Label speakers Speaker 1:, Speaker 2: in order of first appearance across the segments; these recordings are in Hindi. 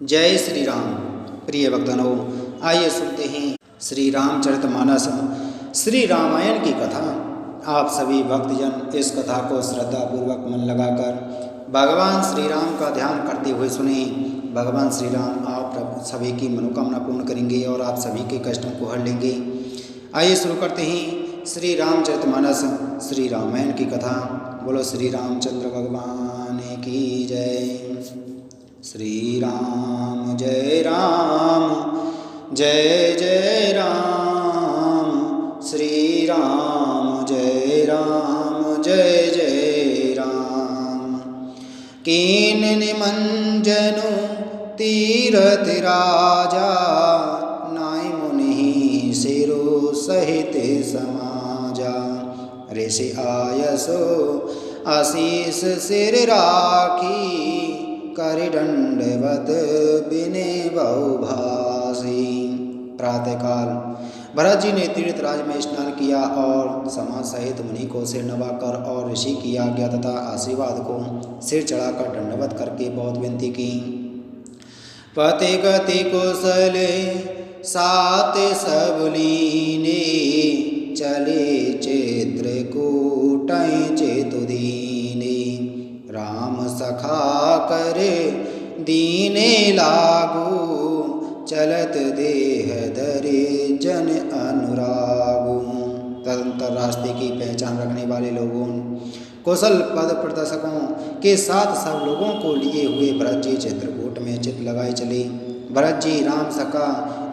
Speaker 1: जय श्री राम। प्रिय भक्तों, आइए सुनते हैं श्री रामचरितमानस श्री रामायण की कथा। आप सभी भक्तजन इस कथा को श्रद्धापूर्वक मन लगाकर भगवान श्री राम का ध्यान करते हुए सुने। भगवान श्री राम आप सभी की मनोकामना पूर्ण करेंगे और आप सभी के कष्टों को हर लेंगे। आइए शुरू करते हैं श्री रामचरितमानस श्री रामायण की कथा। बोलो श्री रामचंद्र भगवान की जय। श्री राम जय जय राम। श्री राम जय जय राम। कीन निमंजनु तीरथ राजा, नाई मुनि सिरु सहित समाजा। ऋषि आयसो आशीष सिर राखी, कर दंडवत बिने बहुभाषी। प्रातःकाल भरत जी ने तीर्थराज में स्नान किया और समाज सहित मुनि को सिर नवाकर और ऋषि की आज्ञा तथा आशीर्वाद को सिर चढ़ाकर दंडवत करके बहुत विनती की। पति गति कुशले सात सब लीने, चले चित्रकूट चेतु दीने। राम सखा करे दीने लागू, चलत देह धरे जन अनुरागू। तदंतर रास्ते की पहचान रखने वाले लोगों, कुशल पद प्रदर्शकों के साथ सब लोगों को लिए हुए भरत जी चित्रकूट में चित लगाए चले। भरत जी राम सखा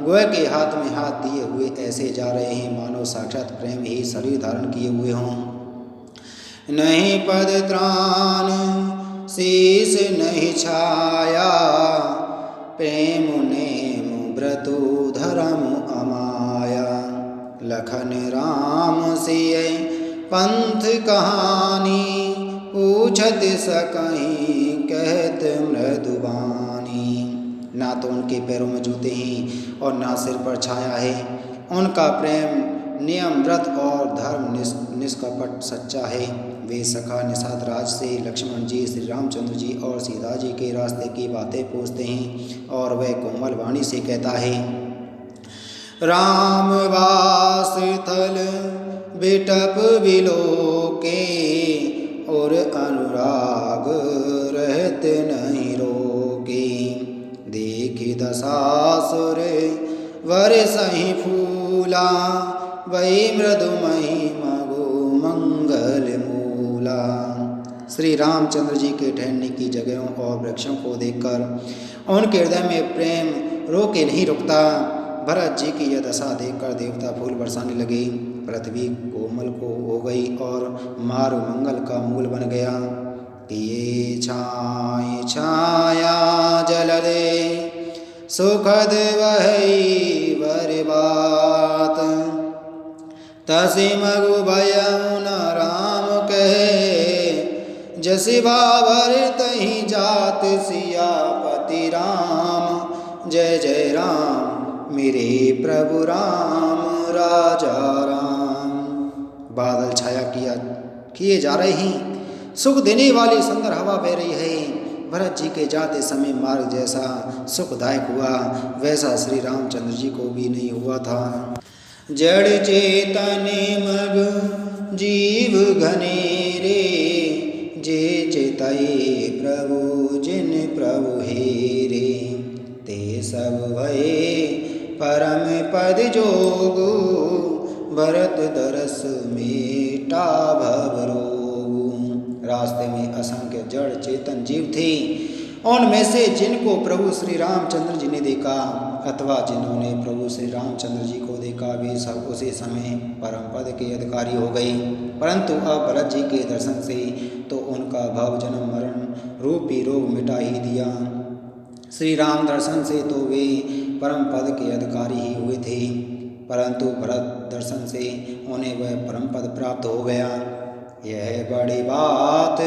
Speaker 1: गोए के हाथ में हाथ दिए हुए ऐसे जा रहे हैं मानो साक्षात प्रेम ही शरीर धारण किए हुए हों। नहीं पद त्राण शीस नहीं छाया, प्रेम नेम व्रतु धर्म अमाया। लखन राम सिय पंथ कहानी, पूछत सकहीं कहत मृदुबानी। ना तो उनके पैरों में जूते हैं और ना सिर पर छाया है। उनका प्रेम नियम व्रत और धर्म निष्कपट सच्चा है। वे सखा निषाद राज से लक्ष्मण जी, श्री रामचंद्र जी और सीता जी के रास्ते की बातें पूछते हैं और वह कोमल वाणी से कहता है। राम वास थल बिटप बिलोके, और अनुराग रहत नहीं रोके। देखी दशासुर वर सही फूला, वही मृदुमयी मगो मंगल मूला। श्री रामचंद्र जी के ठहरने की जगहों और वृक्षों को देखकर उनके हृदय में प्रेम रोके नहीं रुकता। भरत जी की यह दशा देखकर देवता फूल बरसाने लगे। पृथ्वी कोमल को हो गई और मारु मंगल का मूल बन गया। किए छाई छाया जल दे, सुखद वही वर बात। तसी मगु भयउ न राम कहे, जसि बाबर तहि जात सियापति राम। जय जय राम मेरे प्रभु राम राजा राम। बादल छाया किए जा रहे हैं, सुख देने वाली सुंदर हवा बह रही है। भरत जी के जाते समय मार्ग जैसा सुखदायक हुआ वैसा श्री रामचंद्र जी को भी नहीं हुआ था। जड़ चेतन मग जीव घनेरे, जे चेतये प्रभु जिन प्रभु हेरे। ते सब भये परम पद जोगु, भरत दरस मेटा भव रोगु। रास्ते में असंख्य जड़ चेतन जीव थे। उनमें से जिनको प्रभु श्री रामचंद्र जी ने देखा अथवा जिन्होंने प्रभु श्री रामचंद्र जी को देखा, वे सब उसी समय परम पद के अधिकारी हो गए। परंतु अब भरत जी के दर्शन से तो उनका भव जन्म मरण रूपी रोग मिटा ही दिया। श्री राम दर्शन से तो वे परम पद के अधिकारी ही हुए थे, परंतु भरत दर्शन से उन्हें वह परम पद प्राप्त हो गया। यह बड़ी बात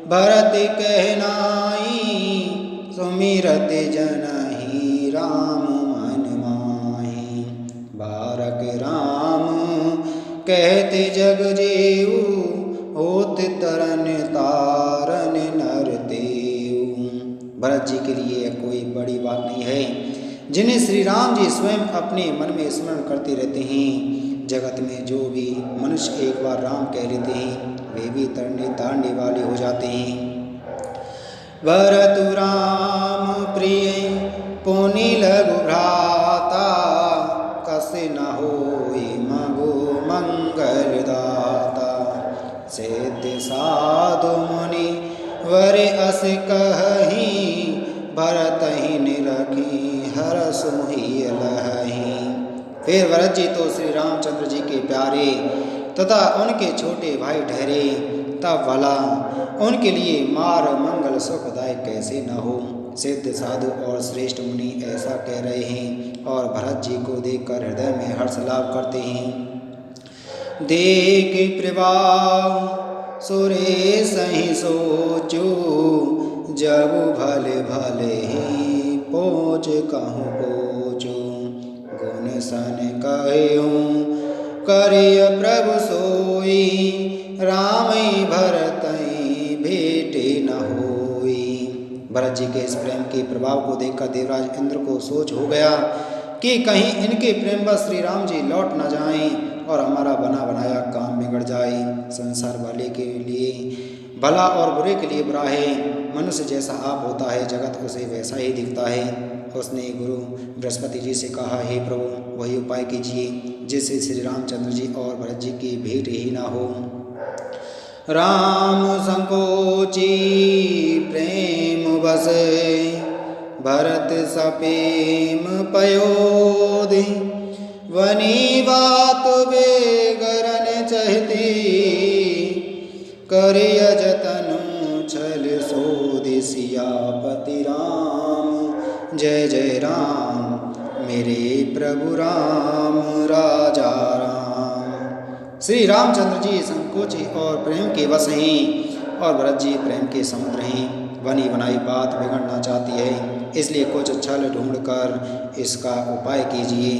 Speaker 1: भरत कहनाई, सुमिरत जनहि राम मन माहि। बारक राम कहते जग जेऊ, होत तरन तारन नर तेऊ। भरत जी के लिए कोई बड़ी बात नहीं है, जिन्हें श्री राम जी स्वयं अपने मन में स्मरण करते रहते हैं। जगत में जो भी मनुष्य एक बार राम कह लेते हैं वे भी तारने वाले हो जाते हैं। भरतु राम प्रिय पुनि लघु भ्राता, कसे न होई मगु मंगल दाता। सिद्ध साधु मुनि वर अस कहि, भरतहि निरखी हरस मुहि लहहि। फिर भरत जी तो श्री रामचंद्र जी के प्यारे तथा उनके छोटे भाई ठहरे, तब भला उनके लिए मार मंगल सुखदायक कैसे न हो। सिद्ध साधु और श्रेष्ठ मुनि ऐसा कह रहे हैं और भरत जी को देखकर हृदय में हर्ष लाभ करते हैं। देख प्रभाव सुरेश ही सोचो, जब भले भले ही पहुँच कहूँ पोचो। गुण सन कहूँ करिय प्रभु सोई, राम भरत भेटे न होई। भरत जी के इस प्रेम के प्रभाव को देखकर देवराज इंद्र को सोच हो गया कि कहीं इनके प्रेम बस श्री राम जी लौट न जाएं और हमारा बना बनाया काम बिगड़ जाए। संसार वाले के लिए भला और बुरे के लिए बुरा है। मनुष्य जैसा आप होता है जगत उसे वैसा ही दिखता है। उसने गुरु बृहस्पति जी से कहा, हे प्रभु वही उपाय कीजिए जिससे श्री रामचंद्र जी और भरत जी की भेंट ही ना हो। राम संकोची प्रेम बसे, भरत सपेम पयोधि। वनी बात बेगरन चहती, करिय जतनु छल सोधि। सियापति राम जय जय राम, मेरे प्रभु राम राजा राम। श्री रामचंद्र जी संकोची और प्रेम के वश हैं और भरत जी प्रेम के समुद्र हैं। बनी बनाई बात बिगड़ना चाहती है, इसलिए कुछ छल ढूंढकर इसका उपाय कीजिए।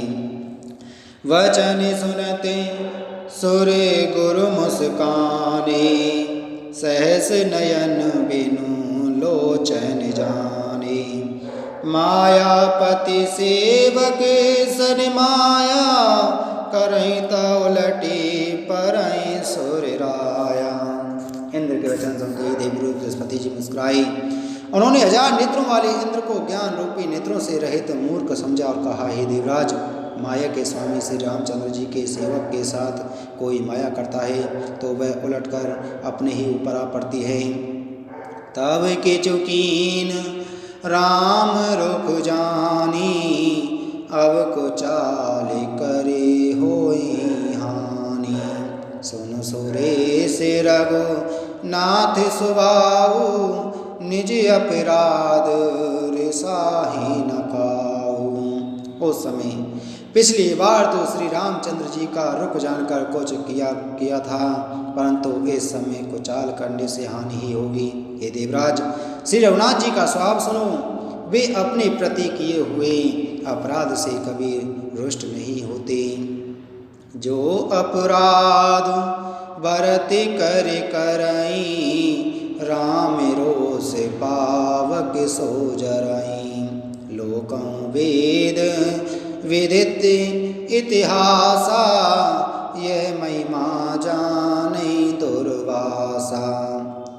Speaker 1: वचन सुनते सुर गुरु मुस्काने, सहस नयन बिनु लोचन जाने। मायापति सेवक सन माया, करहीं ता उलटी परहीं सुर राया। इंद्र के वचन सुनते ही देवगुरु बृहस्पति जी मुस्कुराए। उन्होंने 1000 नेत्रों वाले इंद्र को ज्ञान रूपी नेत्रों से रहित मूर्ख समझा और कहा, हे देवराज, माया के स्वामी श्री रामचंद्र जी के सेवक के साथ कोई माया करता है तो वह उलटकर अपने ही ऊपर आ पड़ती है। तब के चुकीन राम रुख जानी, अब को चाल करे होई हानि। सुन सुरेश रघु नाथ सुभाऊ, निज अपराध रिसाही न काऊ। उस समय पिछली बार तो श्री रामचंद्र जी का रुख जानकर कुछ किया था, परंतु इस समय कुचाल करने से हानि ही होगी। हे देवराज, श्री रघुनाथ जी का स्वभाव सुनो। वे अपने प्रति किए हुए अपराध से कभी रुष्ट नहीं होते। जो अपराध भरत कर करई, राम रोष पावक सो जरई। लोकं वेद विदित इतिहासा, यह महिमा जाने दुर्वासा।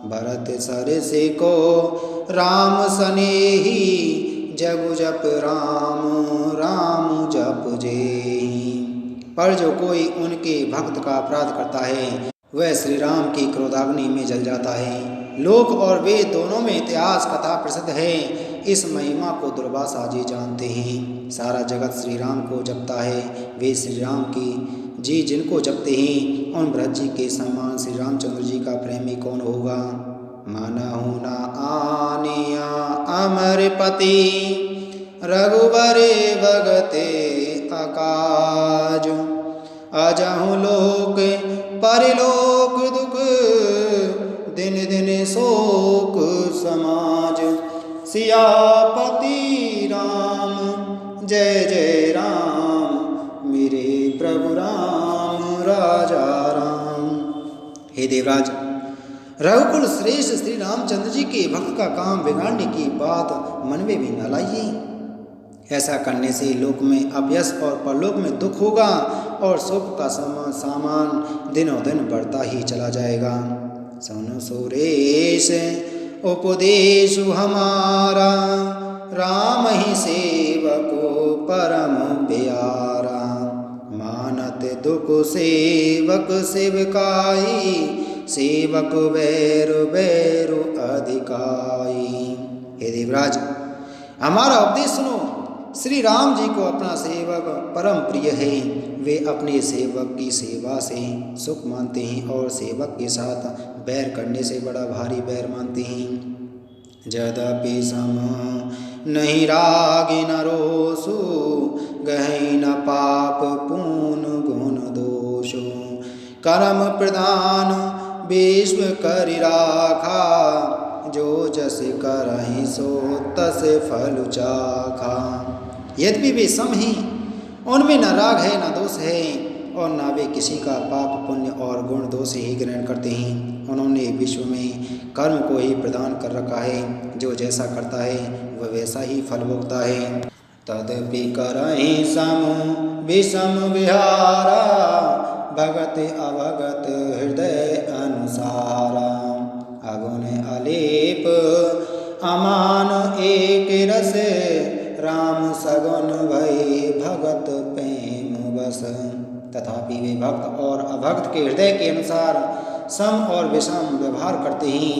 Speaker 1: भरत सरस को राम सनेही, जब जप राम राम जप जेहि। पर जो कोई उनके भक्त का अपराध करता है वह श्री राम की क्रोधाग्नि में जल जाता है। लोक और वेद दोनों में इतिहास कथा प्रसिद्ध है। इस महिमा को दुर्वासा जी जानते हैं। सारा जगत श्री राम को जपता है। वे श्री राम की जी जिनको जपते हैं उन भरत जी के समान श्री रामचंद्र जी का प्रेमी कौन होगा। मानहु न आनिया अमर पति, रघुबरे भगते अकाज। अजहु लोक परलोक दुख, दिन दिन शोक समाज। सियापति राम जय जय राम, मेरे प्रभु राम राजा राम। हे देवराज, रघुकुल श्रेष्ठ श्री रामचंद्र जी के भक्त का काम बिगाड़ने की बात मन में भी न लाइए। ऐसा करने से लोक में अपयश और परलोक में दुख होगा और सुख का सामान दिनों दिन बढ़ता ही चला जाएगा। सुनो सुरेश उपदेश हमारा, राम ही सेवक परम प्यारा। मानत दुख सेवक सेवकाई, सेवक बैरु बैरु अधिकाई। हे देवराज, हमारा उपदेश सुनो। श्री राम जी को अपना सेवक परम प्रिय है। वे अपने सेवक की सेवा से सुख मानते हैं और सेवक के साथ बैर करने से बड़ा भारी बैर मानते हैं। यद्यपि सम नहीं राग न रोसु, गहै न पाप पून गुण दोषो। कर्म प्रधान विश्व करि राखा, जो जस करहि सो तस फल चाखा। यद्यपि वे सम हैं, उनमें न राग है न दोष है, और न वे किसी का पाप पुण्य और गुण दोष ही ग्रहण करते हैं। उन्होंने विश्व में कर्म को ही प्रदान कर रखा है। जो जैसा करता है वह वैसा ही फल भोगता है। तदपि करहि सम विषम विहारा, भगत अवगत हृदय अनुसारा। अगुण अलेप अमान एक रस, राम सगुन भई भगत प्रेम बस। तथापि वे भक्त और अभक्त के हृदय के अनुसार सम और विषम व्यवहार करते हैं।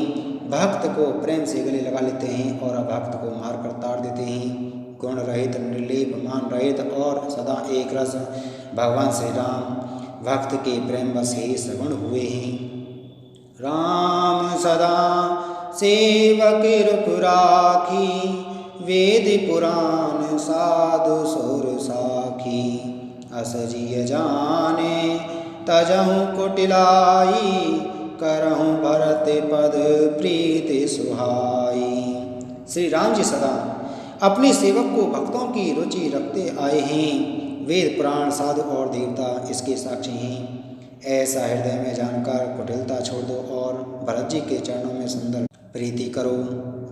Speaker 1: भक्त को प्रेम से गले लगा लेते हैं और अभक्त को मारकर ताड़ देते हैं। गुण रहित, निर्लेप, मान रहित और सदा एक रस भगवान श्री राम भक्त के प्रेम बस ही सगुण हुए हैं। राम सदा सेवक रुख राखी, वेद पुराण साधु सुर साखी। अस जिय जाने तजहु कुटिलाई, करहु भरत पद प्रीति सुहाई। श्री राम जी सदा अपने सेवक को भक्तों की रुचि रखते आए हैं। वेद पुराण साधु और देवता इसके साक्षी हैं। ऐसा हृदय में जानकर कुटिलता छोड़ दो और भरत जी के चरणों में सुंदर प्रीति करो।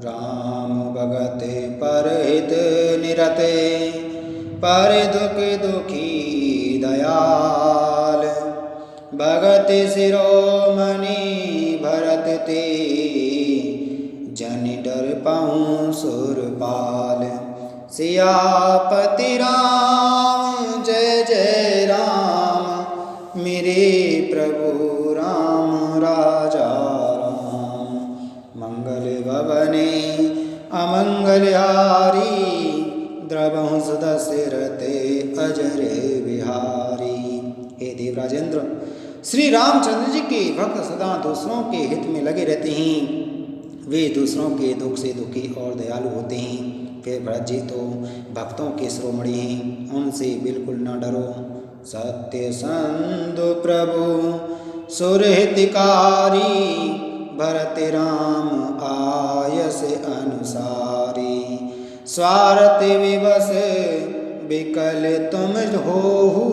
Speaker 1: राम भगत परहित निरते, पर दुख दुखी दयाल। भगत शिरोमणि भरत ते, जन डर पाऊँ सुरपाल। सियापति राम जय जय राम, मेरे प्रभु राम राजा राम। मंगल भवने अमंगल हारी, द्रवहु सुदशरथे अजर बिहारी। हे देवराजेंद्र, श्री रामचंद्र जी के भक्त सदा दूसरों के हित में लगे रहते हैं। वे दूसरों के दुख से दुखी और दयालु होते हैं। फिर भरत जी तो भक्तों के शिरोमणि हैं, उनसे बिल्कुल न डरो। सत्य संधु प्रभु सुरहितकारी, भरत राम आयस अनुसारी। स्वार्थ विवश विकल तुम होहु,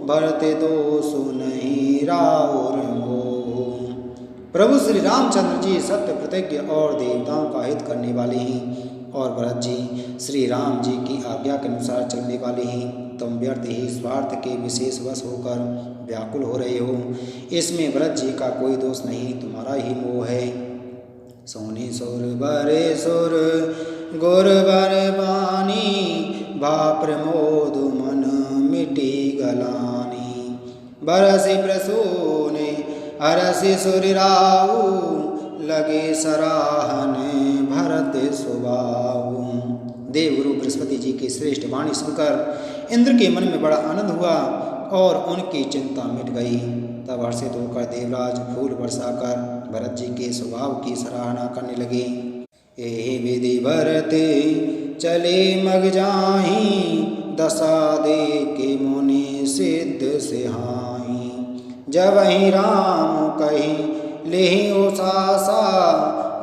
Speaker 1: भरत दोष नहीं राउर मोहु। प्रभु श्री रामचंद्र जी सत्य प्रतिज्ञ और देवताओं का हित करने वाले हैं, और भरत जी श्री राम जी की आज्ञा के अनुसार चलने वाले हैं। तुम व्यर्थ ही स्वार्थ के विशेष वश होकर व्याकुल हो रहे हो। इसमें भरत जी का कोई दोष नहीं, तुम्हारा ही मोह है। सोनी सुर बरे सुर गुर बर बानी, भा प्रमोद मन मिटी गलानी। बरसि प्रसूने हरसि सुरिराऊ, लगे सराहन भरत सुबाऊ। देवगुरु बृहस्पति जी की श्रेष्ठ वाणी सुनकर इंद्र के मन में बड़ा आनंद हुआ और उनकी चिंता मिट गई। तब हर्षित होकर देवराज फूल बरसाकर भरत जी के स्वभाव की सराहना करने लगे। एहि विधि भरत चले मग जाहि, दशा दे के मुनि सिद्ध सिहाई। जब ही राम कही लेहि उसासा,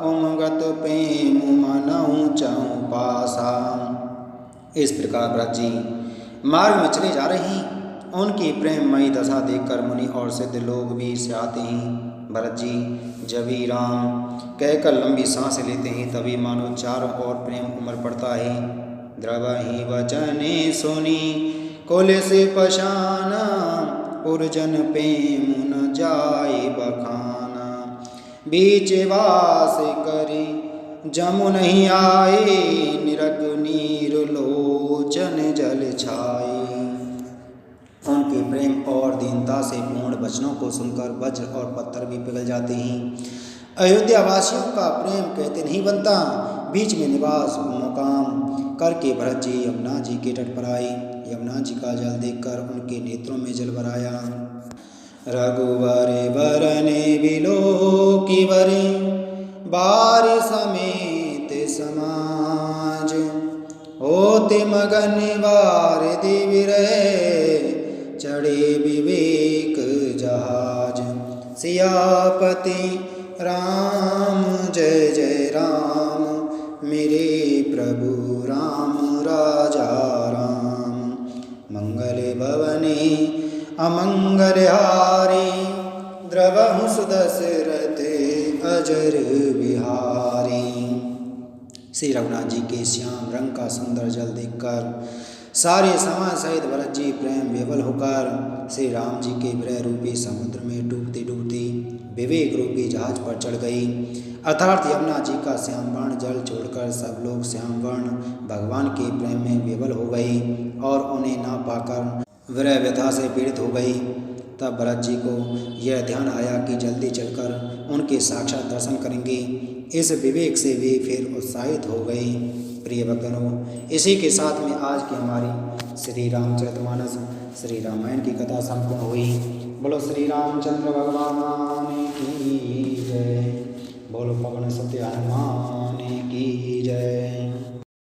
Speaker 1: उमगत प्रेम मनहु चहु पासा। इस प्रकार भरत जी मार्ग में चले जा रहे हैं। उनकी प्रेममयी दशा देखकर मुनि और सिद्ध लोग भी से आते हैं। भरत जी जब ही राम कहकर लंबी सांस लेते हैं तभी मानो चारों ओर प्रेम उमड़ पड़ता है। द्रवहि वचने सुनी कोले से पशाना पुरजन प्रेम न जाए बखाना। बीच वास करे जमु नहीं आए निरग नीर लोचन जल छाए। उनके प्रेम और दीनता से पूर्ण वचनों को सुनकर वज्र और पत्थर भी पिघल जाते हैं। अयोध्या वासियों का प्रेम कहते नहीं बनता। बीच में निवास मुकाम करके भरत जी यमुना जी के तट पर आए। यमुना जी का जल देखकर उनके नेत्रों में जल भर आया। रघुवर वरने बिलोकी वरे बारि समेत समाज। होते मगन वार दिविरह चढ़े विवेक जहाज। सियापति राम जय जय राम मेरे प्रभु राम राजा राम। मंगल भवने अमंगल हारे द्रवहु सुदशरथ अजर बिहारी। श्री रघुनाथ जी के श्याम रंग का सुंदर जल देखकर सारे समाज सहित भरत जी प्रेम विवल होकर श्री राम जी के विरह रूपी समुद्र में डूबते डूबते विवेक रूपी जहाज पर चढ़ गई। अर्थात यमुना जी का श्यामवर्ण जल छोड़कर सब लोग श्यामवर्ण भगवान के प्रेम में विवल हो गई और उन्हें ना पाकर विरह व्यथा से पीड़ित हो गई। तब भरत जी को यह ध्यान आया कि जल्दी चलकर उनके साक्षात दर्शन करेंगे। इस विवेक से वे फिर उत्साहित हो गए। प्रिय भक्तों, इसी के साथ में आज की हमारी श्री रामचरितमानस श्री रामायण की कथा संपूर्ण हुई। बोलो श्री रामचंद्र भगवान की जय। बोलो पवन सत्य हनुमान की जय।